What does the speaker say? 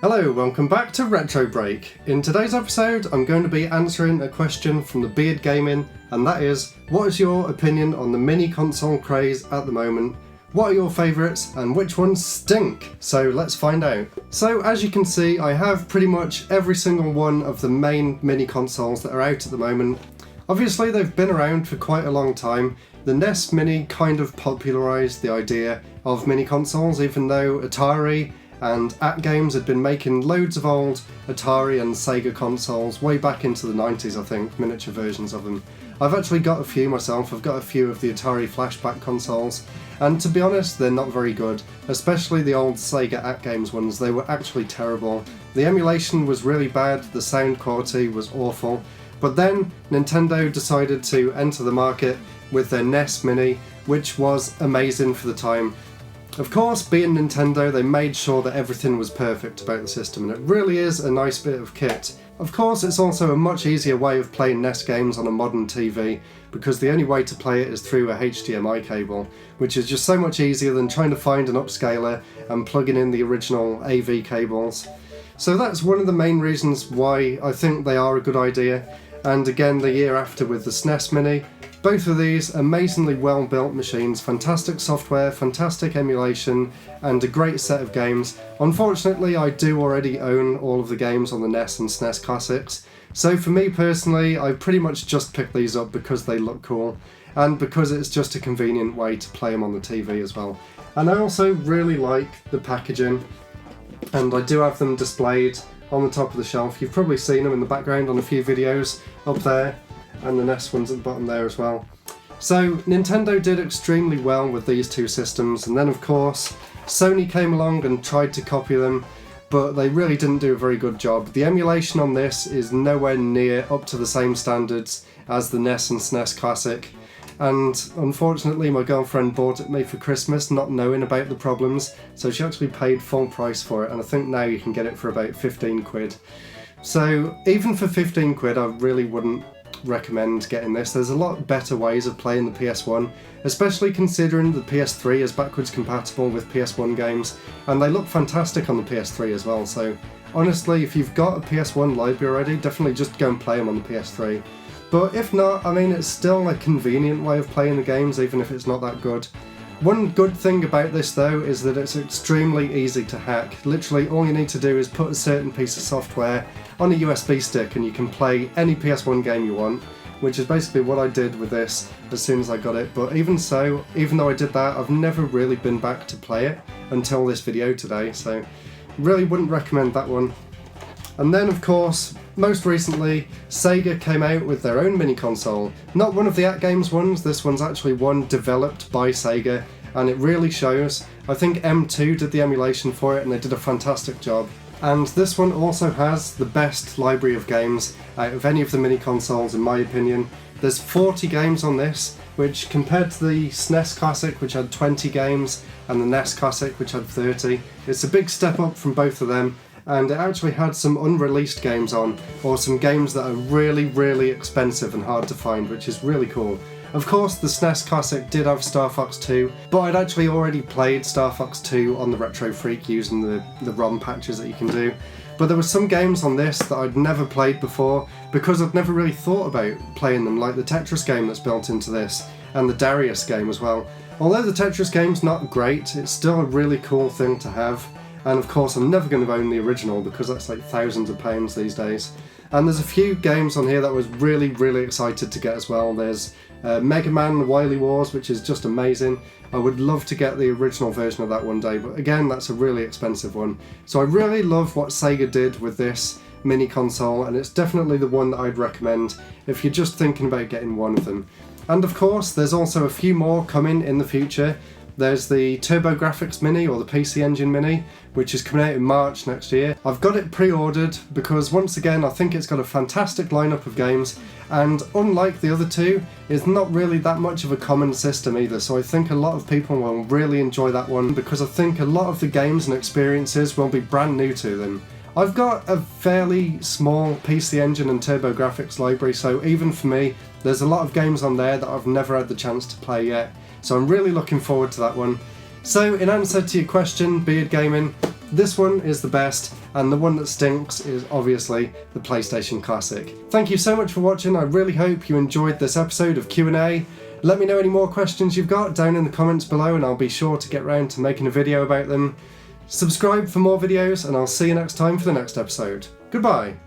Hello, welcome back to RetroBreak. In today's episode, I'm going to be answering a question from the Beard Gaming, and that is, what is your opinion on the mini console craze at the moment? What are your favourites and which ones stink? So let's find out. So as you can see, I have pretty much every single one of the main mini consoles that are out at the moment. Obviously they've been around for quite a long time. The NES Mini kind of popularised the idea of mini consoles, even though Atari and AtGames had been making loads of old Atari and Sega consoles way back into the 90s, I think, miniature versions of them. I've actually got a few myself. I've got a few of the Atari flashback consoles, and to be honest, they're not very good, especially the old Sega AtGames ones. They were actually terrible. The emulation was really bad, the sound quality was awful, but then Nintendo decided to enter the market with their NES Mini, which was amazing for the time. Of course, being Nintendo, they made sure that everything was perfect about the system, and it really is a nice bit of kit. Of course, it's also a much easier way of playing NES games on a modern TV, because the only way to play it is through a HDMI cable, which is just so much easier than trying to find an upscaler and plugging in the original AV cables. So that's one of the main reasons why I think they are a good idea. And again, the year after with the SNES Mini, both of these amazingly well built machines, fantastic software, fantastic emulation, and a great set of games. Unfortunately, I do already own all of the games on the NES and SNES Classics, so for me personally, I pretty much just picked these up because they look cool, and because it's just a convenient way to play them on the TV as well. And I also really like the packaging, and I do have them displayed on the top of the shelf. You've probably seen them in the background on a few videos up there, and the NES ones at the bottom there as well. So Nintendo did extremely well with these two systems, and then of course Sony came along and tried to copy them, but they really didn't do a very good job. The emulation on this is nowhere near up to the same standards as the NES and SNES Classic, and unfortunately my girlfriend bought it me for Christmas not knowing about the problems, so she actually paid full price for it, and I think now you can get it for about 15 quid. So even for 15 quid I really wouldn't recommend getting this. There's a lot better ways of playing the PS1, especially considering the PS3 is backwards compatible with PS1 games, and they look fantastic on the PS3 as well. So honestly, if you've got a PS1 library already, definitely just go and play them on the PS3. But if not, I mean, it's still a convenient way of playing the games, even if it's not that good. One good thing about this though is that it's extremely easy to hack. Literally all you need to do is put a certain piece of software on a USB stick and you can play any PS1 game you want, which is basically what I did with this as soon as I got it. But even so, even though I did that, I've never really been back to play it until this video today, so really wouldn't recommend that one. And then of course, most recently, Sega came out with their own mini console. Not one of the AtGames ones, this one's actually one developed by Sega, and it really shows. I think M2 did the emulation for it and they did a fantastic job. And this one also has the best library of games out of any of the mini consoles in my opinion. There's 40 games on this, which compared to the SNES Classic, which had 20 games, and the NES Classic, which had 30, it's a big step up from both of them. And it actually had some unreleased games on, or some games that are really expensive and hard to find, which is really cool. Of course, the SNES Classic did have Star Fox 2, but I'd actually already played Star Fox 2 on the RetroFreak using the ROM patches that you can do. But there were some games on this that I'd never played before, because I'd never really thought about playing them, like the Tetris game that's built into this, and the Darius game as well. Although the Tetris game's not great, it's still a really cool thing to have. And of course I'm never going to own the original because that's like thousands of pounds these days. And there's a few games on here that I was really excited to get as well. There's Mega Man Wily Wars, which is just amazing. I would love to get the original version of that one day, but again that's a really expensive one. So I really love what Sega did with this mini console, and it's definitely the one that I'd recommend if you're just thinking about getting one of them. And of course there's also a few more coming in the future. There's the TurboGrafx Mini, or the PC Engine Mini, which is coming out in March next year. I've got it pre-ordered because once again I think it's got a fantastic lineup of games, and unlike the other two, it's not really that much of a common system either, so I think a lot of people will really enjoy that one because I think a lot of the games and experiences will be brand new to them. I've got a fairly small PC Engine and TurboGrafx library, so even for me, there's a lot of games on there that I've never had the chance to play yet. So I'm really looking forward to that one. So in answer to your question, Beard Gaming, This one is the best, and the one that stinks is obviously the PlayStation Classic. Thank you so much for watching. I really hope you enjoyed this episode of Q&A. Let me know any more questions you've got down in the comments below, and I'll be sure to get round to making a video about them. Subscribe for more videos, and I'll see you next time for the next episode. Goodbye!